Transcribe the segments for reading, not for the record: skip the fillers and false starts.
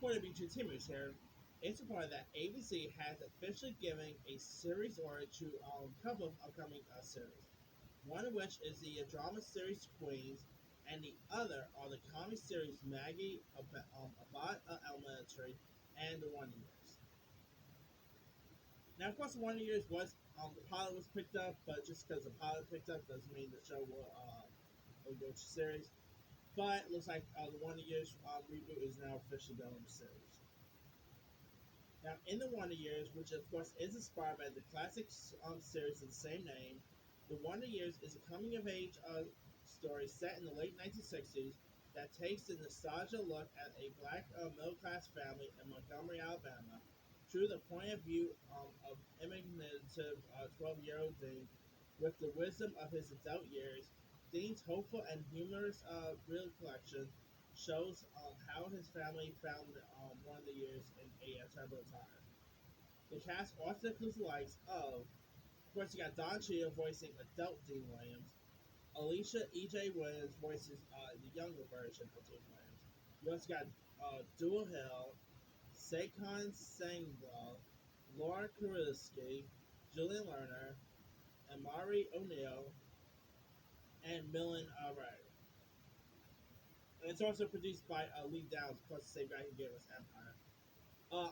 For the B2 teamers here, it's reported that ABC has officially given a series order to a couple of upcoming series. One of which is the drama series Queens, and the other are the comedy series Maggie, About Elementary, and The Wonder Years. Now, of course, The Wonder Years was the pilot was picked up, but just because the pilot picked up doesn't mean the show will go to series. But it looks like the Wonder Years reboot is now officially done on the series. Now, in the Wonder Years, which of course is inspired by the classic series of the same name, the Wonder Years is a coming of age story set in the late 1960s that takes the nostalgia look at a black middle class family in Montgomery, Alabama, through the point of view of imaginative 12-year-old Dean. With the wisdom of his adult years, Dean's hopeful and humorous real collection shows how his family found one of the years in a turbo tire. The cast also includes the likes of course, you got Don Cheadle voicing adult Dean Williams, Alicia E.J. Williams voices the younger version of Dean Williams. You also got Dual Hill, Saquon Sangwell, Laura Kuriski, Julian Lerner, Amari O'Neill, and Millen Ray. And it's also produced by Lee Downs, plus the same guy who gave us Empire.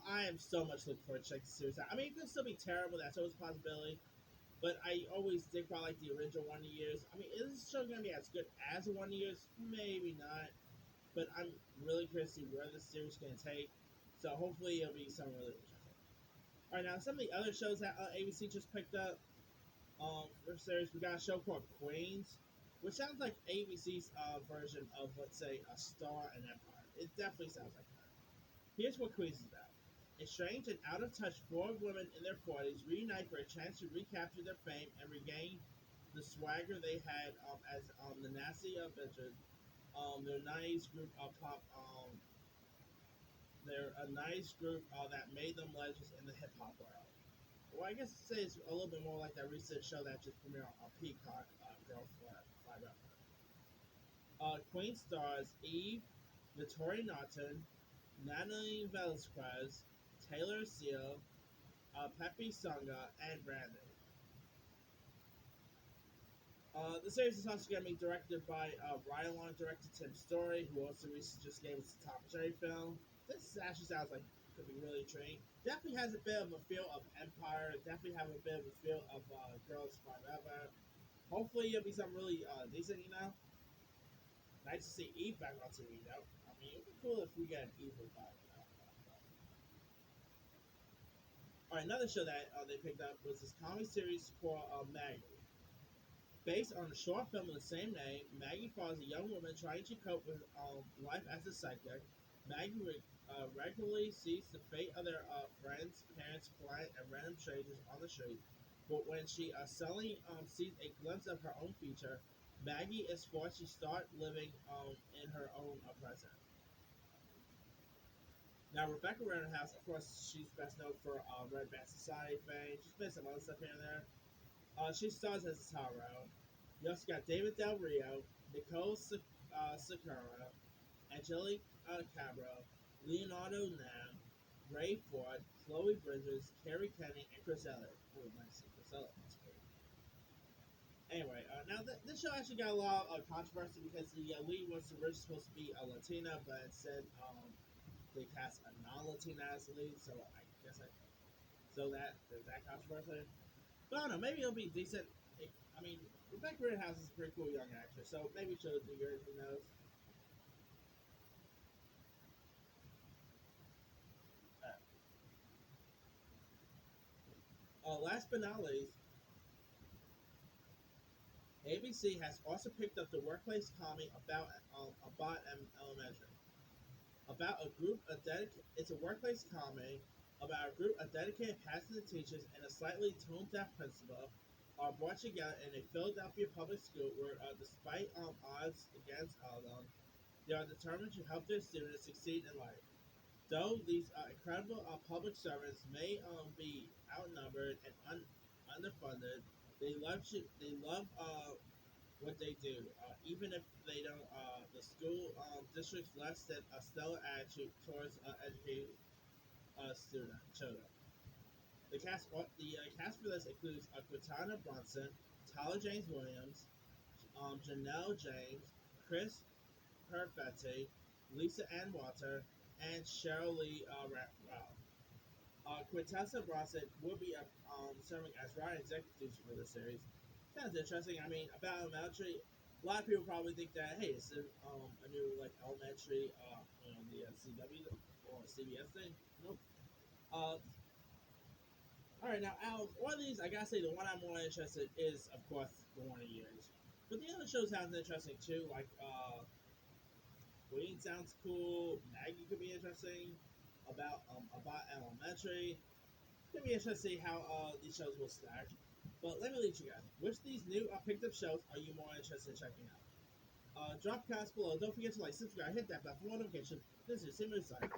I am so much looking forward to check the series out. I mean, it could still be terrible. That's always a possibility. But I always did probably like the original Wonder Years. I mean, is this show going to be as good as the Wonder Years? Maybe not. But I'm really curious to see where this series is going to take. So hopefully it'll be something really interesting. Alright, now some of the other shows that ABC just picked up for series, we got a show called Queens, which sounds like ABC's version of, let's say, A Star and Empire. It definitely sounds like that. Here's what Queens is about. Estranged and out of touch four women in their 40s reunite for a chance to recapture their fame and regain the swagger they had as the nasty bitches. They're a nice group of pop. They're a nice group that made them legends in the hip hop world. Well, I guess say it's a little bit more like that recent show that just premiered on Peacock, Girl Five Up. Queen stars Eve, Victoria Naughton, Natalie Velasquez, Taylor Seal, Pepe Sangha, and Brandon. The series is also going to be directed by Ryan Long director Tim Story, who also recently just gave us the Tom and Jerry film. This actually sounds like it could be really intriguing. Definitely has a bit of a feel of Empire. Definitely have a bit of a feel of Girls Forever. Hopefully it'll be something really decent, you know. Nice to see Eve back on TV, though. I mean, it'd be cool if we get an Eve revival. Alright, another show that they picked up was this comedy series called Maggie. Based on a short film of the same name, Maggie Falls, a young woman trying to cope with life as a psychic. Maggie regularly sees the fate of their friends, parents, clients, and random strangers on the street. But when she suddenly sees a glimpse of her own future, Maggie is forced to start living in her own present. Now, Rebecca Rennerhouse, of course, she's best known for Red Band Society fame. She's been some other stuff here and there. She stars as Taro. You also got David Del Rio, Nicole Sakura, Angelique Cabro, Leonardo Nam, Ray Ford, Chloe Bridges, Carrie Kenny, and Chris Elliott. Oh, nice. Chris Elliott. That's great. Anyway, now this show actually got a lot of controversy because the lead was originally supposed to be a Latina, but instead they cast a non-Latina as the lead. So I guess that there's that controversy. But I don't know. Maybe it'll be decent. I mean, Rebecca Rittenhouse is a pretty cool young actress, so maybe she'll do good. Who knows? Uh, Last but not least, ABC has also picked up the workplace comedy about elementary. About a group of it's a workplace comedy about a group of dedicated passionate teachers and a slightly tone-deaf principal are brought together in a Philadelphia public school where, despite odds against all of them, they are determined to help their students succeed in life. Though these incredible public servants may be outnumbered and underfunded, they love what they do. Even if they don't, the school districts less than a stellar attitude towards educated children. The cast for this includes Quintana Brunson, Tyler James Williams, Janelle James, Chris Perfetti, Lisa Ann Walter, and Cheryl Lee Rao. Quintessa Brunson will be serving as writer and executive producer for this series. Sounds interesting. I mean, about elementary, a lot of people probably think that hey, it's a new like elementary on the CW or CBS thing. Nope. Uh, all right, now out of all of these, I gotta say the one I'm more interested in is of course the Warner Years, but the other show sounds interesting too. Like Queen sounds cool. Maggie could be interesting. About elementary. It's gonna be interesting to see how these shows will stack. But let me lead you guys. Which of these new picked up shows are you more interested in checking out? Drop comments below. Don't forget to like, subscribe, hit that bell for more notifications. This is Simon Side.